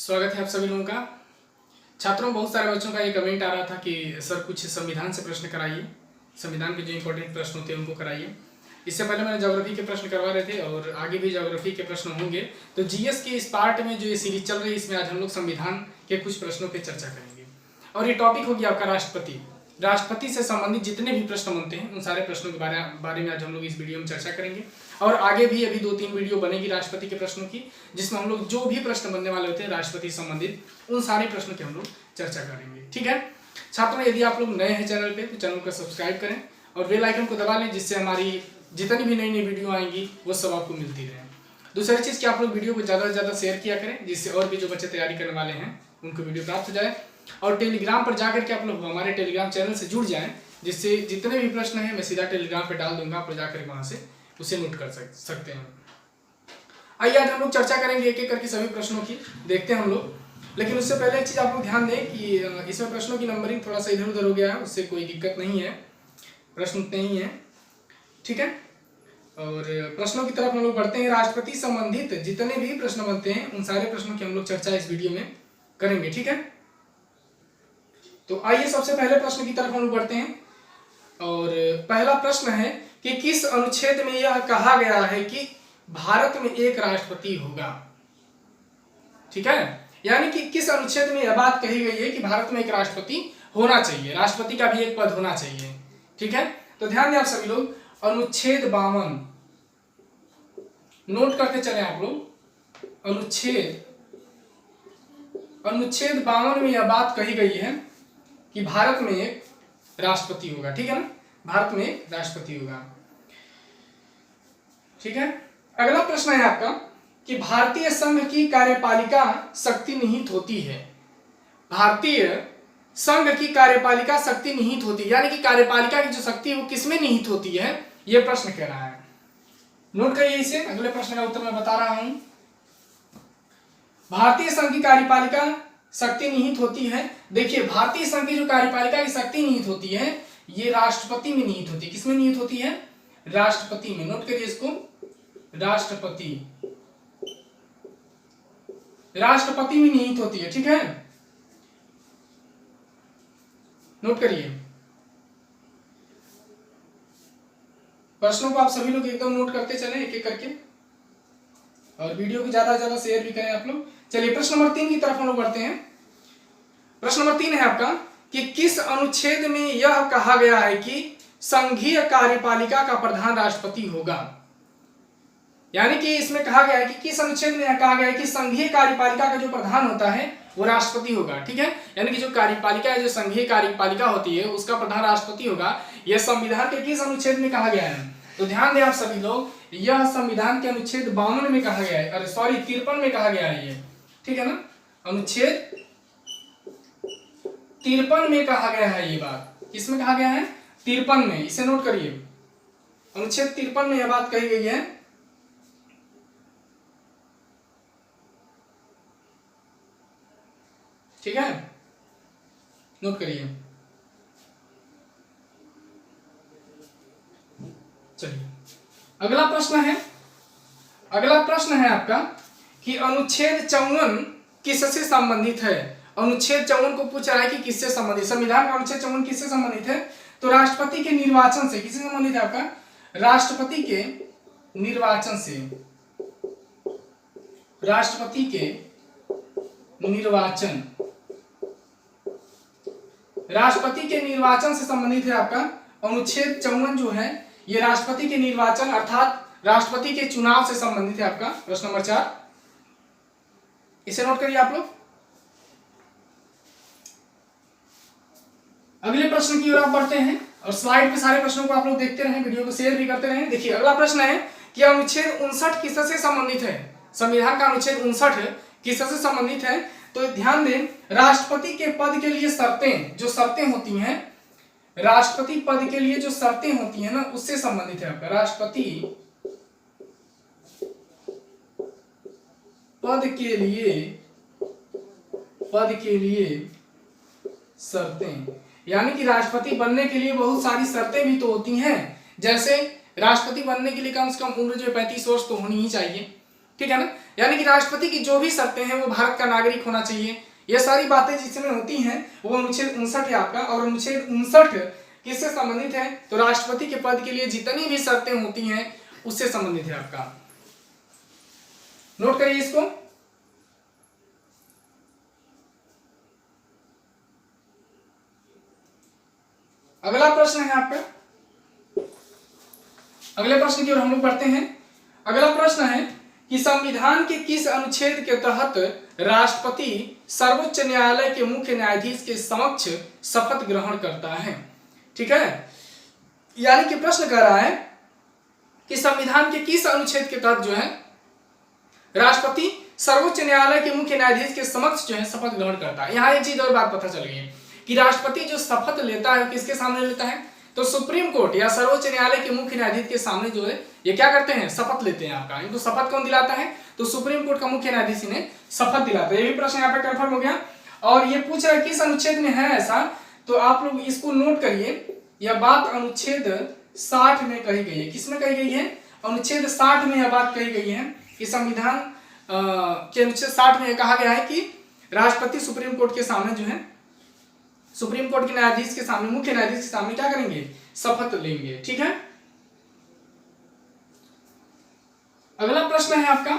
स्वागत है आप सभी लोगों का। छात्रों, बहुत सारे बच्चों का ये कमेंट आ रहा था कि सर कुछ संविधान से प्रश्न कराइए, संविधान के जो इंपॉर्टेंट प्रश्न होते हैं उनको कराइए। इससे पहले मैंने ज्योग्राफी के प्रश्न करवा रहे थे और आगे भी ज्योग्राफी के प्रश्न होंगे। तो जीएस के इस पार्ट में जो ये सीरीज चल रही है, इसमें आज हम लोग संविधान के कुछ प्रश्नों पर चर्चा करेंगे और ये टॉपिक होगी आपका राष्ट्रपति। राष्ट्रपति से संबंधित जितने भी प्रश्न बनते हैं उन सारे प्रश्नों के बारे में आज हम लोग इस वीडियो में चर्चा करेंगे। और आगे भी अभी 2-3 वीडियो बनेगी राष्ट्रपति के प्रश्नों की, जिसमें हम लोग जो भी प्रश्न बनने वाले होते हैं राष्ट्रपति से संबंधित उन सारे प्रश्नों की हम लोग चर्चा करेंगे। ठीक है छात्रों, यदि आप लोग नए हैं चैनल पे तो चैनल को सब्सक्राइब करें और बेल आइकन को दबा लें, जिससे हमारी जितनी भी नई नई वीडियो आएंगी वो सब आपको मिलती रहे। दूसरी चीज़ कि आप लोग वीडियो को ज़्यादा से ज़्यादा शेयर किया करें, जिससे और भी जो बच्चे तैयारी करने वाले हैं उनको वीडियो प्राप्त हो जाए। और टेलीग्राम पर जाकर के आप लोग हमारे टेलीग्राम चैनल से जुड़ जाएं, जिससे जितने भी प्रश्न हैं मैं सीधा टेलीग्राम पर डाल दूंगा, आप जाकर वहाँ से उसे नोट कर सकते हैं। आइए आज हम लोग चर्चा करेंगे एक एक करके सभी प्रश्नों की, देखते हैं हम लोग। लेकिन उससे पहले एक चीज़ आप लोग ध्यान दें कि इसमें प्रश्नों की नंबरिंग थोड़ा सा इधर उधर हो गया है, उससे कोई दिक्कत नहीं है, प्रश्न उतने ही हैं। ठीक है, और प्रश्नों की तरफ हम लोग बढ़ते हैं। राष्ट्रपति संबंधित जितने भी प्रश्न बनते हैं उन सारे प्रश्नों की हम लोग चर्चा इस वीडियो में करेंगे। ठीक है, तो आइए सबसे पहले प्रश्न की तरफ हम लोग बढ़ते हैं। और पहला प्रश्न है कि किस अनुच्छेद में यह कहा गया है कि भारत में एक राष्ट्रपति होगा। ठीक है, यानी कि किस अनुच्छेद में यह बात कही गई है कि भारत में एक राष्ट्रपति होना चाहिए, राष्ट्रपति का भी एक पद होना चाहिए। ठीक है, तो ध्यान दें आप सभी लोग, अनुच्छेद 52 नोट करके चले आप लोग। अनुच्छेद 52 में यह बात कही गई है कि भारत में एक राष्ट्रपति होगा। ठीक है ना, भारत में एक राष्ट्रपति होगा। ठीक है, अगला प्रश्न है आपका कि भारतीय संघ की कार्यपालिका शक्ति निहित होती है। भारतीय संघ की कार्यपालिका शक्ति निहित होती है, यानी कि कार्यपालिका की जो शक्ति है वो किसमें निहित होती है, यह प्रश्न कह रहा है। नोट करिए इसे, अगले प्रश्न का उत्तर मैं बता रहा हूं। भारतीय संघ की कार्यपालिका शक्ति निहित होती है। देखिए, भारतीय संघ की जो कार्यपालिका की शक्ति निहित होती है ये राष्ट्रपति में निहित होती है। किसमें निहित होती है? राष्ट्रपति में। नोट करिए इसको, राष्ट्रपति में निहित होती है। ठीक है, नोट करिए। प्रश्नों को आप सभी लोग एकदम नोट करते चलें एक एक करके, और वीडियो को ज्यादा से ज्यादा शेयर भी करें आप लोग। चलिए प्रश्न नंबर 3 की तरफ हम लोग बढ़ते हैं। प्रश्न नंबर 3 है आपका कि किस अनुच्छेद में यह कहा गया है कि संघीय कार्यपालिका का प्रधान राष्ट्रपति होगा। यानी कि इसमें कहा गया है कि किस अनुच्छेद में यह कहा गया है कि संघीय कार्यपालिका का जो प्रधान होता है वो राष्ट्रपति होगा। ठीक है, यानी कि जो कार्यपालिका है, जो संघीय कार्यपालिका होती है उसका प्रधान राष्ट्रपति होगा। यह संविधान के किस अनुच्छेद में कहा गया है? तो ध्यान दें आप सभी लोग, यह संविधान के अनुच्छेद 52 में कहा गया है, अरे सॉरी 53 में कहा गया है ये। ठीक है ना, अनुच्छेद 53 में कहा गया है ये बात। किसमें कहा गया है? 53 में। इसे नोट करिए, अनुच्छेद 53 में यह बात कही गई है। ठीक है, नोट करिए। चलिए अगला प्रश्न है आपका कि अनुच्छेद 54 किससे संबंधित है। अनुच्छेद 54 को पूछ रहा है कि किससे संबंधित, संविधान का अनुच्छेद 54 किससे संबंधित है? तो राष्ट्रपति के निर्वाचन से। किससे संबंधित है आपका? राष्ट्रपति के निर्वाचन से। राष्ट्रपति के निर्वाचन, राष्ट्रपति के निर्वाचन से संबंधित है आपका अनुच्छेद 54 जो है ये राष्ट्रपति के निर्वाचन अर्थात राष्ट्रपति के चुनाव से संबंधित है आपका। प्रश्न नंबर 4, इसे नोट करिए आप लोग। अगले प्रश्न की ओर आप बढ़ते हैं और स्लाइड पे सारे प्रश्नों को आप लोग देखते रहें, वीडियो को शेयर भी करते रहें। देखिए अगला प्रश्न है कि अनुच्छेद 59 किससे संबंधित है। संविधान का अनुच्छेद 59 किससे संबंधित है? तो ध्यान दें, राष्ट्रपति के पद के लिए शर्तें, जो शर्तें होती हैं, राष्ट्रपति पद के लिए जो शर्तें होती हैं ना उससे संबंधित है आपका। राष्ट्रपति पद के लिए शर्तें, यानी कि राष्ट्रपति बनने के लिए बहुत सारी शर्तें भी तो होती हैं। जैसे राष्ट्रपति बनने के लिए कम से कम उम्र जो 35 वर्ष तो होनी ही चाहिए। ठीक है ना। यानी कि राष्ट्रपति की जो भी शर्तें हैं वो भारत का नागरिक होना चाहिए। ये सारी बातें जिसमें होती हैं वो अनुच्छेद 59 है आपका। और अनुच्छेद 59 किससे संबंधित है? तो राष्ट्रपति के पद के लिए जितनी भी शर्तें होती हैं उससे संबंधित है आपका। नोट करिए इसको। अगला प्रश्न है आपका, अगले प्रश्न की ओर हम लोग बढ़ते हैं। अगला प्रश्न है कि संविधान के किस अनुच्छेद के तहत राष्ट्रपति सर्वोच्च न्यायालय के मुख्य न्यायाधीश के समक्ष शपथ ग्रहण करता है? ठीक है, यानी कि प्रश्न कर रहा है कि संविधान के किस अनुच्छेद के तहत जो है राष्ट्रपति सर्वोच्च न्यायालय के मुख्य न्यायाधीश के समक्ष जो है शपथ ग्रहण करता है। यहाँ एक चीज और बात पता चल गई है कि राष्ट्रपति जो शपथ लेता है किसके सामने लेता है? तो सुप्रीम कोर्ट या सर्वोच्च न्यायालय के मुख्य न्यायाधीश के सामने जो है ये क्या करते हैं? शपथ लेते हैं आपका। इनको शपथ कौन दिलाता है? तो सुप्रीम कोर्ट का मुख्य न्यायाधीश इन्हें शपथ दिलाता है। ये भी प्रश्न यहाँ पे कंफर्म हो गया। और ये पूछ रहा है किस अनुच्छेद में है ऐसा, तो आप लोग इसको नोट करिए। यह बात अनुच्छेद 60 में कही गई है। किसमें कही गई है? अनुच्छेद 60 में यह बात कही गई है कि संविधान के अनुच्छेद 60 में कहा गया है कि राष्ट्रपति सुप्रीम कोर्ट के सामने जो है, सुप्रीम कोर्ट के न्यायाधीश के सामने, मुख्य न्यायाधीश के सामने क्या करेंगे? शपथ लेंगे। ठीक है, अगला प्रश्न है आपका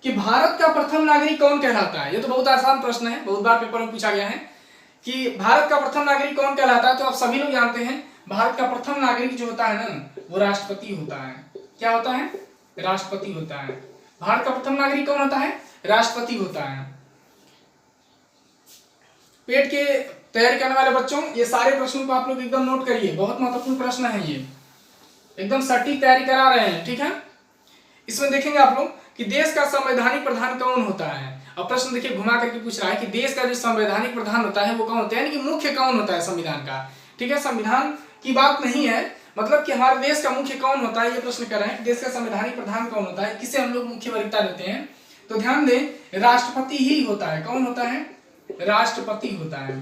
कि भारत का प्रथम नागरिक कौन कहलाता है? ये तो बहुत आसान प्रश्न है, बहुत बार पेपर में पूछा गया है कि भारत का प्रथम नागरिक कौन कहलाता है। तो आप सभी लोग जानते हैं भारत का प्रथम नागरिक जो होता है ना वो राष्ट्रपति होता है। क्या होता है? राष्ट्रपति होता है। भारत का प्रथम नागरिक कौन होता है? राष्ट्रपति होता है। पेट के तैयारी करने वाले बच्चों ये सारे प्रश्नों को आप लोग एकदम नोट करिए, बहुत महत्वपूर्ण प्रश्न है ये, एकदम सटीक तैयारी करा रहे हैं। ठीक है, इसमें देखेंगे आप लोग कि देश का संवैधानिक प्रधान कौन होता है। अब प्रश्न देखिए घुमा करके पूछ रहा है कि देश का जो संवैधानिक प्रधान होता है वो कौन होता है, यानी कि मुख्य कौन होता है संविधान का। ठीक है, संविधान की बात नहीं है, मतलब कि हमारे देश का मुख्य कौन होता है, ये प्रश्न कर रहे हैं। देश का संवैधानिक प्रधान कौन होता है, किसे हम लोग मुख्य वरीयता देते हैं? तो ध्यान दें राष्ट्रपति ही होता है। कौन होता है? राष्ट्रपति होता है।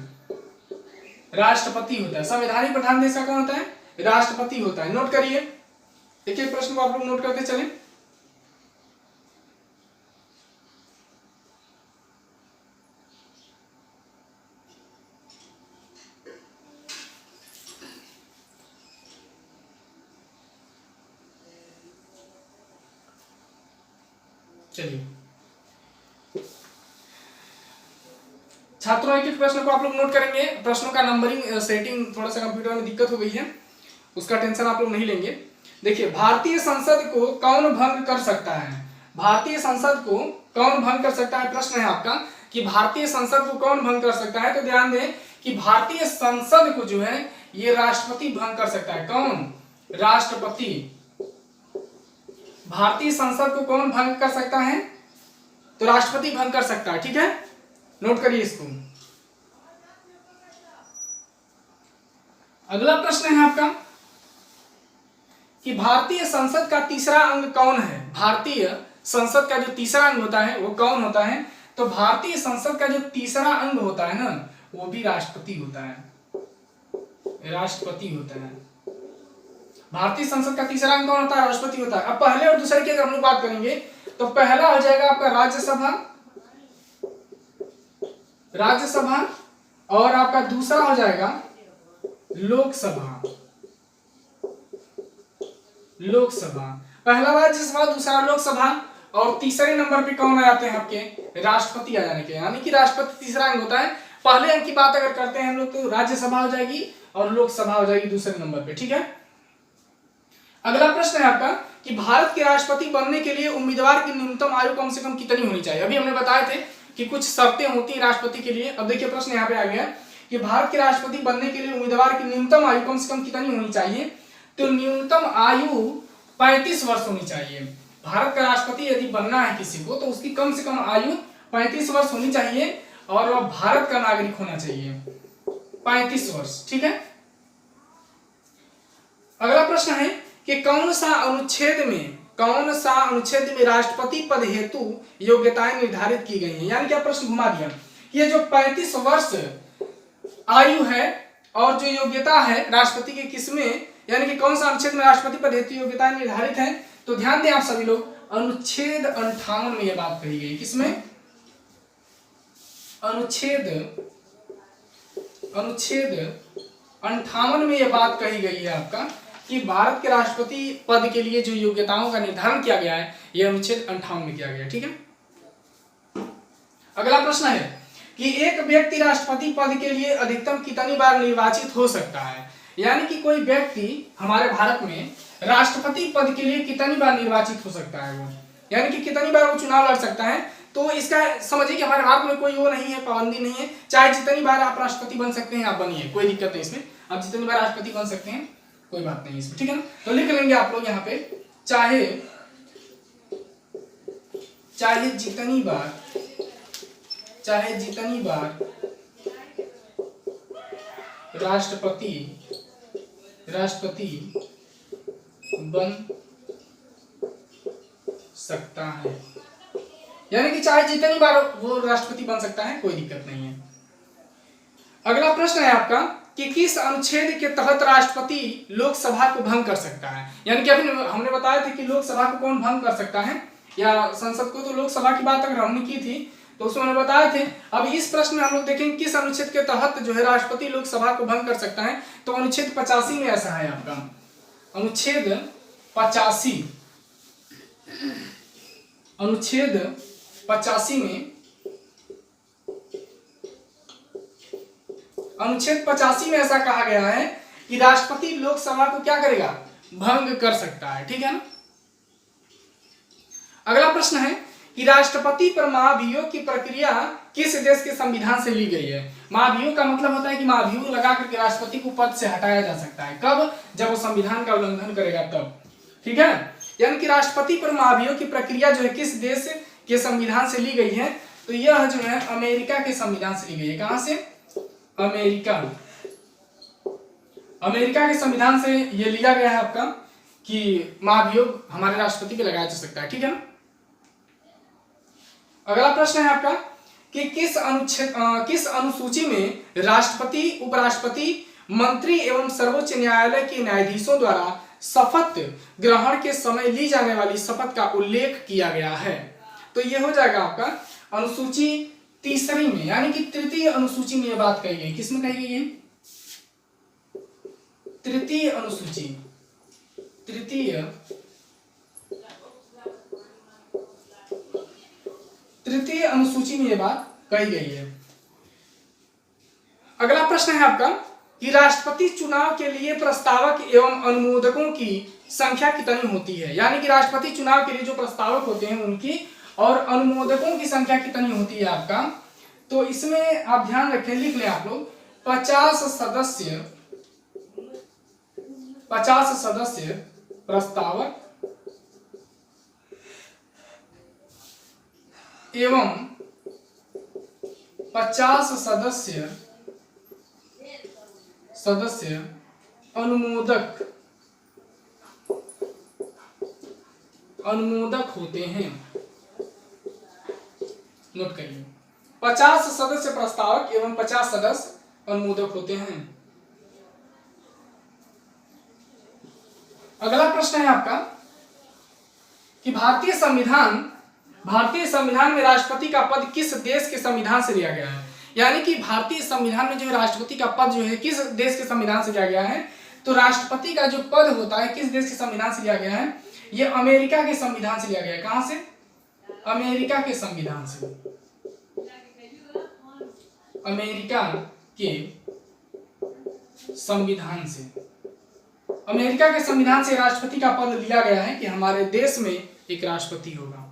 राष्ट्रपति होता है। संवैधानिक प्रधान देश का कौन होता है? राष्ट्रपति होता है। नोट करिए, देखिए प्रश्न को आप लोग नोट करते चलें। चलिए छात्रों, एक एक प्रश्न को आप लोग नोट करेंगे। प्रश्नों का नंबरिंग सेटिंग थोड़ा सा कंप्यूटर में दिक्कत हो गई है, उसका टेंशन आप लोग नहीं लेंगे। देखिए भारतीय संसद को कौन भंग कर सकता है? भारतीय संसद को कौन भंग कर सकता है? प्रश्न है आपका कि भारतीय संसद को कौन भंग कर सकता है। तो ध्यान दें कि भारतीय संसद को जो है ये राष्ट्रपति भंग कर सकता है। कौन? राष्ट्रपति। भारतीय संसद को कौन भंग कर सकता है? तो राष्ट्रपति भंग कर सकता है। ठीक है, नोट करिए इसको। अगला प्रश्न है आपका कि भारतीय संसद का तीसरा अंग कौन है? भारतीय संसद का जो तीसरा अंग होता है वो कौन होता है? तो भारतीय संसद का जो तीसरा अंग होता है ना वो भी राष्ट्रपति होता है। राष्ट्रपति होता है। भारतीय संसद का तीसरा अंग कौन होता है? राष्ट्रपति होता है। अब पहले और दूसरे की अगर हम लोग बात करेंगे तो पहला हो जाएगा आपका राज्यसभा, राज्यसभा, और आपका दूसरा हो जाएगा लोकसभा। लोकसभा, पहला राज्यसभा, दूसरा लोकसभा, और तीसरे नंबर पे कौन आ जाते हैं आपके? राष्ट्रपति आ जाने के, यानी कि राष्ट्रपति तीसरा अंग होता है। पहले अंक की बात अगर करते हैं हम लोग तो राज्यसभा हो जाएगी और लोकसभा हो जाएगी दूसरे नंबर पे। ठीक है, अगला प्रश्न है आपका कि भारत के राष्ट्रपति बनने के लिए उम्मीदवार की न्यूनतम आयु कम से कम कितनी होनी चाहिए? अभी हमने बताए थे कि कुछ शर्तें होती हैं राष्ट्रपति के लिए। अब देखिए प्रश्न यहाँ पे आ गया कि भारत के राष्ट्रपति बनने के लिए उम्मीदवार की न्यूनतम आयु कम से कम कितनी होनी चाहिए? तो न्यूनतम आयु 35 वर्ष होनी चाहिए। भारत का राष्ट्रपति यदि बनना है किसी को तो उसकी कम से कम आयु 35 वर्ष होनी चाहिए और वह भारत का नागरिक होना चाहिए। 35 वर्ष। ठीक है, अगला प्रश्न है कि कौन सा अनुच्छेद में राष्ट्रपति पद हेतु योग्यताएं निर्धारित की गई हैं? यानी कि प्रश्न घुमा दिया कि ये जो 35 वर्ष आयु है और जो योग्यता है राष्ट्रपति के किसमें, यानी कि कौन सा अनुच्छेद में राष्ट्रपति पद हेतु योग्यताएं निर्धारित हैं? तो ध्यान दें आप सभी लोग, अनुच्छेद 58 में यह बात कही गई। किसमें? अनुच्छेद 58 में यह बात कही गई है आपका कि भारत के राष्ट्रपति पद के लिए जो योग्यताओं का निर्धारण किया गया है, यह अनुच्छेद 58 में किया गया है। ठीक है। अगला प्रश्न है कि एक व्यक्ति राष्ट्रपति पद के लिए अधिकतम कितनी बार निर्वाचित हो सकता है। यानी कि कोई व्यक्ति हमारे भारत में राष्ट्रपति पद के लिए कितनी बार निर्वाचित हो सकता है, वो यानी कि कितनी बार वो चुनाव लड़ सकता है। तो इसका समझिए कि हमारे भारत में कोई वो नहीं है, पाबंदी नहीं है, चाहे जितनी बार आप राष्ट्रपति बन सकते हैं आप बनिए, कोई दिक्कत नहीं इसमें, आप जितनी बार राष्ट्रपति बन सकते हैं, कोई बात नहीं इसमें। ठीक है ना। तो लिख लेंगे आप लोग यहाँ पे चाहे जितनी बार राष्ट्रपति बन सकता है, यानी कि चाहे जितनी बार वो राष्ट्रपति बन सकता है, कोई दिक्कत नहीं है। अगला प्रश्न है आपका कि किस अनुच्छेद के तहत राष्ट्रपति लोकसभा को भंग कर सकता है। यानी कि अभी हमने बताया था कि लोकसभा को कौन भंग कर सकता है या संसद को, तो लोकसभा की बात अगर हमने की थी तो उसमें हमने बताए थे। अब इस प्रश्न में हम लोग देखेंगे किस अनुच्छेद के तहत जो है राष्ट्रपति लोकसभा को भंग कर सकता है। तो अनुच्छेद 85 में ऐसा है आपका, अनुच्छेद 85 में ऐसा कहा गया है कि राष्ट्रपति लोकसभा को क्या करेगा, भंग कर सकता है। ठीक है ना। अगला प्रश्न है कि राष्ट्रपति पर महाभियोग की प्रक्रिया किस देश के संविधान से ली गई है। महाभियोग का मतलब होता है कि महाभियोग लगा करके राष्ट्रपति को पद से हटाया जा सकता है। कब? जब वो संविधान का उल्लंघन करेगा तब। ठीक है। यानी कि राष्ट्रपति पर महाभियोग की प्रक्रिया जो है किस देश के संविधान से ली गई है, तो यह जो है अमेरिका के संविधान से ली गई है। कहां से? अमेरिका के संविधान से यह लिया गया है आपका कि महाभियोग हमारे राष्ट्रपति पे लगाया जा सकता है। ठीक है ना। अगला प्रश्न है आपका कि किस अनुसूची में राष्ट्रपति, उपराष्ट्रपति, मंत्री एवं सर्वोच्च न्यायालय के न्यायाधीशों द्वारा शपथ ग्रहण के समय ली जाने वाली शपथ का उल्लेख किया गया है। तो यह हो जाएगा आपका अनुसूची 3 में, यानी कि तृतीय अनुसूची में यह बात कही गई। किसमें कही गई है? तृतीय अनुसूची में यह बात कही गई है। अगला प्रश्न है आपका कि राष्ट्रपति चुनाव के लिए प्रस्तावक एवं अनुमोदकों की संख्या कितनी होती है। यानी कि राष्ट्रपति चुनाव के लिए जो प्रस्तावक होते हैं उनकी और अनुमोदकों की संख्या कितनी होती है आपका। तो इसमें आप ध्यान रखें, लिख लें आप लोग 50 सदस्य प्रस्तावक एवं 50 सदस्य अनुमोदक होते हैं। नोट करिए, 50 सदस्य प्रस्तावक एवं 50 सदस्य अनुमोदक होते हैं। अगला प्रश्न है आपका कि भारतीय संविधान में राष्ट्रपति का पद किस देश के संविधान से लिया गया है। यानी कि भारतीय संविधान में जो राष्ट्रपति का पद जो है किस देश के संविधान से लिया गया है। तो राष्ट्रपति का जो पद होता है किस देश के संविधान से लिया गया है, ये अमेरिका के संविधान से लिया गया है। कहां से? अमेरिका के संविधान से। अमेरिका के संविधान से राष्ट्रपति का पद लिया गया है कि हमारे देश में एक राष्ट्रपति होगा।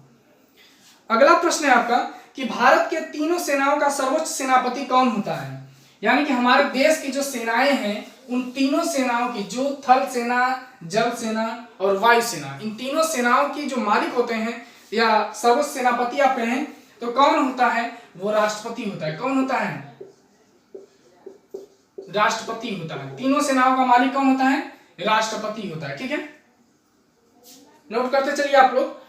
अगला प्रश्न है आपका कि भारत के तीनों सेनाओं का सर्वोच्च सेनापति कौन होता है। यानी कि हमारे देश की जो सेनाएं हैं उन तीनों सेनाओं की, जो थल सेना, जल सेना और वायु सेना, इन तीनों सेनाओं की जो मालिक होते हैं या सर्वोच्च सेनापति आप कहें तो कौन होता है, वो राष्ट्रपति होता है। कौन होता है? राष्ट्रपति होता है। तीनों सेनाओं का मालिक कौन होता है? राष्ट्रपति होता है। ठीक है, नोट करते चलिए आप लोग।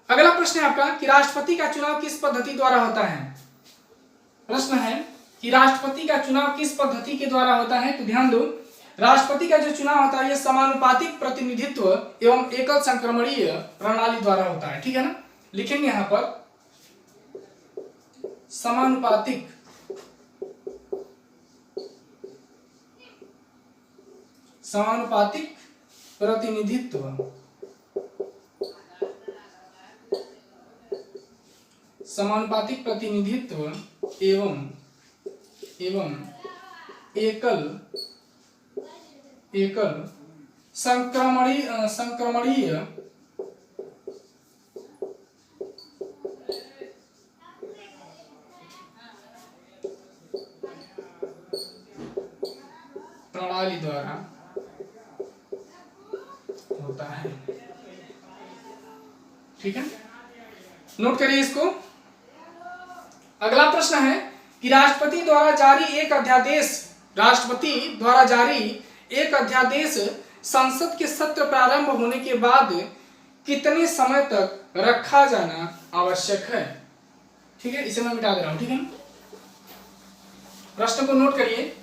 अगला प्रश्न है आपका कि राष्ट्रपति का चुनाव किस पद्धति द्वारा होता है। प्रश्न है कि राष्ट्रपति का चुनाव किस पद्धति के द्वारा होता है। तो ध्यान दो, राष्ट्रपति का जो चुनाव होता है ये समानुपातिक प्रतिनिधित्व एवं एकल संक्रमणीय प्रणाली द्वारा होता है, ठीक है ना। लिखेंगे यहां पर समानुपातिक प्रतिनिधित्व एवं एकल संक्रमणीय प्रणाली द्वारा होता है, ठीक है। नोट करिए इसको। अगला प्रश्न है कि राष्ट्रपति द्वारा जारी एक अध्यादेश संसद के सत्र प्रारंभ होने के बाद कितने समय तक रखा जाना आवश्यक है, ठीक है। इसे मैं मिटा दे रहा हूं, ठीक है। प्रश्न को नोट करिए।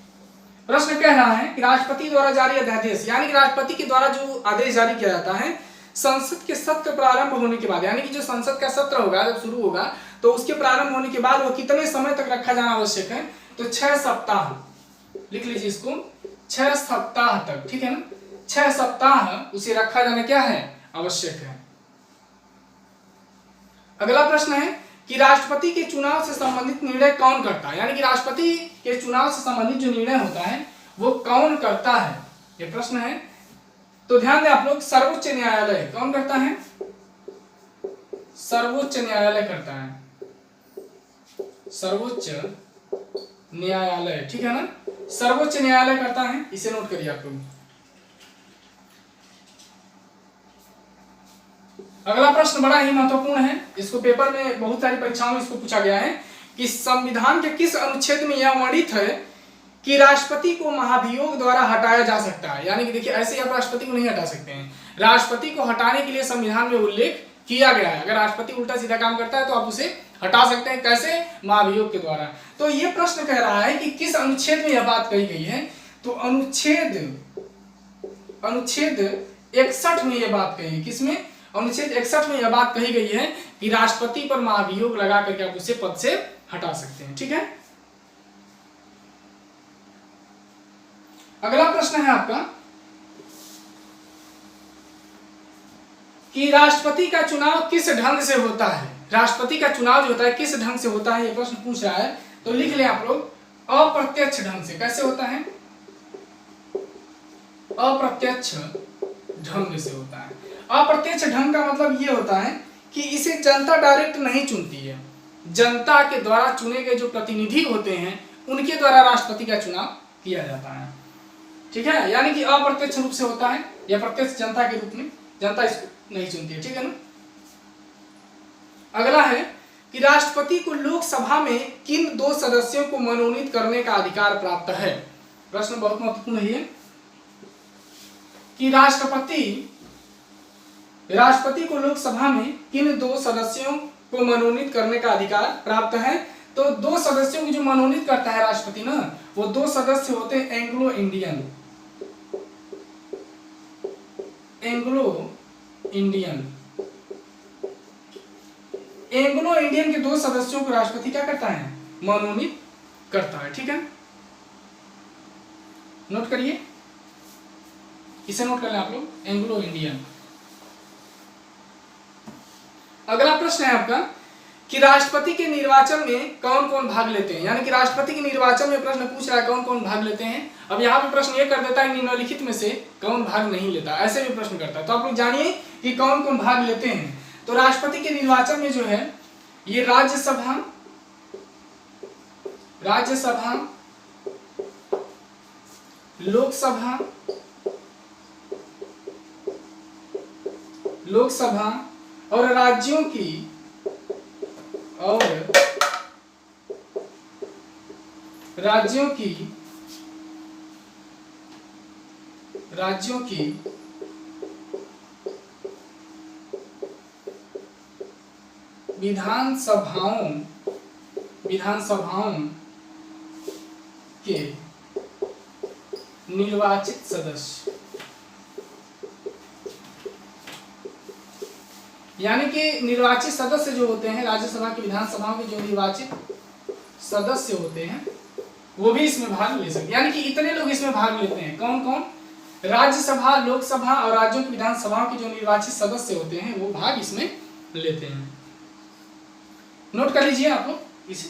प्रश्न कह रहा है कि राष्ट्रपति द्वारा जारी अध्यादेश, यानी कि राष्ट्रपति के द्वारा जो आदेश जारी किया जाता है संसद के सत्र प्रारंभ होने के बाद, यानी कि जो संसद का सत्र होगा जब शुरू होगा तो उसके प्रारंभ होने के बाद वो कितने समय तक रखा जाना आवश्यक है, तो 6 सप्ताह। लिख लीजिए इसको, 6 सप्ताह तक, ठीक है ना। 6 सप्ताह उसे रखा जाना क्या है, आवश्यक है। अगला प्रश्न है कि राष्ट्रपति के चुनाव से संबंधित निर्णय कौन करता है, यानी कि राष्ट्रपति के चुनाव से संबंधित जो निर्णय होता है वो कौन करता है, ये प्रश्न है। तो ध्यान दें आप लोग, सर्वोच्च न्यायालय कौन करता है, सर्वोच्च न्यायालय करता है, सर्वोच्च न्यायालय, ठीक है ना। सर्वोच्च न्यायालय करता है, इसे नोट करिए आप लोग। अगला प्रश्न बड़ा ही महत्वपूर्ण है, इसको पेपर में बहुत सारी परीक्षाओं में इसको पूछा गया है कि संविधान के किस अनुच्छेद में यह वर्णित है कि राष्ट्रपति को महाभियोग द्वारा हटाया जा सकता है। यानी कि देखिए, ऐसे आप राष्ट्रपति को नहीं हटा सकते हैं, राष्ट्रपति को हटाने के लिए संविधान में उल्लेख किया गया है। अगर राष्ट्रपति उल्टा सीधा काम करता है तो आप उसे हटा सकते हैं, कैसे, महाभियोग के द्वारा। तो ये प्रश्न कह रहा है कि किस अनुच्छेद में यह बात कही गई है, तो अनुच्छेद 61 में यह बात कही है। किसमें, अनुच्छेद 61 में यह बात कही गई है कि राष्ट्रपति पर महाभियोग लगा करके आप उसे पद से हटा सकते हैं, ठीक है। अगला प्रश्न है आपका कि राष्ट्रपति का चुनाव किस ढंग से होता है, राष्ट्रपति का चुनाव जो होता है किस ढंग से होता है, ये प्रश्न पूछ रहा है। तो लिख लें आप लोग, अप्रत्यक्ष ढंग से। कैसे होता है, अप्रत्यक्ष ढंग से होता है। अप्रत्यक्ष ढंग का मतलब ये होता है कि इसे जनता डायरेक्ट नहीं चुनती है, जनता के द्वारा चुने गए जो प्रतिनिधि होते हैं उनके द्वारा राष्ट्रपति का चुनाव किया जाता है, ठीक है। यानी कि अप्रत्यक्ष रूप से होता है या प्रत्यक्ष जनता के रूप में, जनता इसको नहीं चुनती है, ठीक है ना। अगला है कि राष्ट्रपति को लोकसभा में किन 2 सदस्यों को मनोनीत करने का अधिकार प्राप्त है। प्रश्न बहुत महत्वपूर्ण है कि राष्ट्रपति को लोकसभा में किन 2 सदस्यों को मनोनीत करने का अधिकार प्राप्त है। तो 2 सदस्यों को जो मनोनीत करता है राष्ट्रपति ना, वो 2 सदस्य होते हैं एंग्लो इंडियन के 2 सदस्यों को राष्ट्रपति क्या करता है, मनोनीत करता है, ठीक है। नोट करिए, इसे नोट कर लें आप लोग, एंग्लो इंडियन। अगला प्रश्न है आपका कि राष्ट्रपति के निर्वाचन में कौन कौन भाग लेते हैं, यानी कि राष्ट्रपति के निर्वाचन में प्रश्न पूछ रहा है कौन कौन भाग लेते हैं। अब यहाँ पे प्रश्न ये कर देता है निम्नलिखित में से कौन भाग नहीं लेता, ऐसे भी प्रश्न करता है। तो आप लोग जानिए कि कौन कौन भाग लेते हैं। तो राष्ट्रपति के निर्वाचन में जो है ये राज्यसभा, लोकसभा और राज्यों की विधानसभाओं के निर्वाचित सदस्य, यानी कि निर्वाचित सदस्य जो होते हैं राज्यसभा की विधानसभा के जो निर्वाचित सदस्य होते हैं वो भी इसमें भाग ले सकते हैं। यानी कि इतने लोग इसमें भाग लेते हैं, कौन कौन? राज्यसभा, लोकसभा और राज्यों की विधानसभाओं के जो निर्वाचित सदस्य होते हैं वो भाग इसमें लेते हैं। नोट कर लीजिए आप लोग इसे।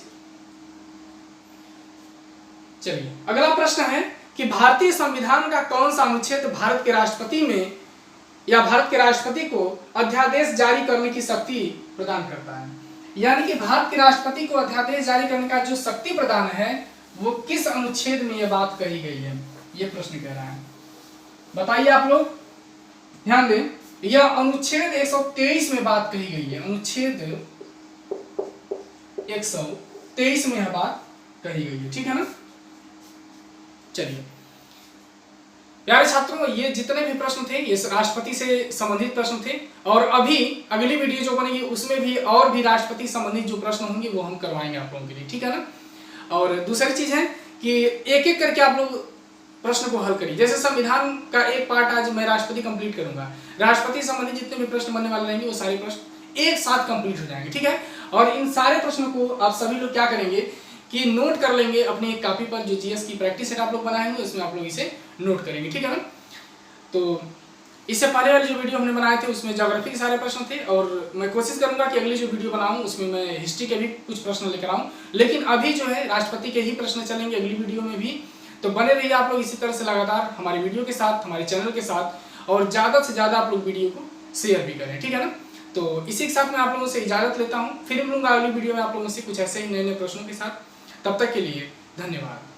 चलिए अगला प्रश्न है कि भारतीय संविधान का कौन सा अनुच्छेद भारत के राष्ट्रपति में या भारत के राष्ट्रपति को अध्यादेश जारी करने की शक्ति प्रदान करता है? यानी कि भारत के राष्ट्रपति को अध्यादेश जारी करने का जो शक्ति प्रदान है वो किस अनुच्छेद में यह बात कही गई है, ये प्रश्न कह रहा है। बताइए आप लोग, ध्यान दें, यह अनुच्छेद 123 में बात कही गई है। अनुच्छेद 123 में यह बात कही गई है, ठीक है ना। चलिए प्यारे छात्रों, ये जितने भी प्रश्न थे ये राष्ट्रपति से संबंधित प्रश्न थे, और अभी अगली वीडियो जो बनेगी उसमें भी और भी राष्ट्रपति संबंधित जो प्रश्न होंगे वो हम करवाएंगे आप लोगों के लिए, ठीक है ना। और दूसरी चीज है कि एक एक करके आप लोग प्रश्न को हल करिए। जैसे संविधान का एक पार्ट आज मैं राष्ट्रपति कंप्लीट करूंगा, राष्ट्रपति संबंधित जितने भी प्रश्न बनने वाले रहेंगे वो सारे प्रश्न एक साथ कंप्लीट हो जाएंगे, ठीक है। और इन सारे प्रश्नों को आप सभी लोग क्या करेंगे कि नोट कर लेंगे अपनी एक कॉपी पर, जो जीएस की प्रैक्टिस सेट आप लोग बनाए होंगे उसमें आप लोग इसे नोट करेंगे, ठीक है ना। तो इससे पहले वाली जो वीडियो हमने बनाए थे उसमें ज्योग्राफी के सारे प्रश्न थे, और मैं कोशिश करूंगा कि अगली जो वीडियो बनाऊं उसमें मैं हिस्ट्री के भी कुछ प्रश्न लेकर आऊं, लेकिन अभी जो है राष्ट्रपति के ही प्रश्न चलेंगे अगली वीडियो में भी। तो बने रहिए आप लोग इसी तरह से लगातार हमारी वीडियो के साथ, हमारे चैनल के साथ, और ज़्यादा से ज़्यादा आप लोग वीडियो को शेयर भी करें, ठीक है ना। तो इसी के साथ मैं आप लोगों से इजाज़त लेता हूँ, फिर मिलूंगा अगली वीडियो में आप लोगों से कुछ ऐसे ही नए नए प्रश्नों के साथ। तब तक के लिए धन्यवाद।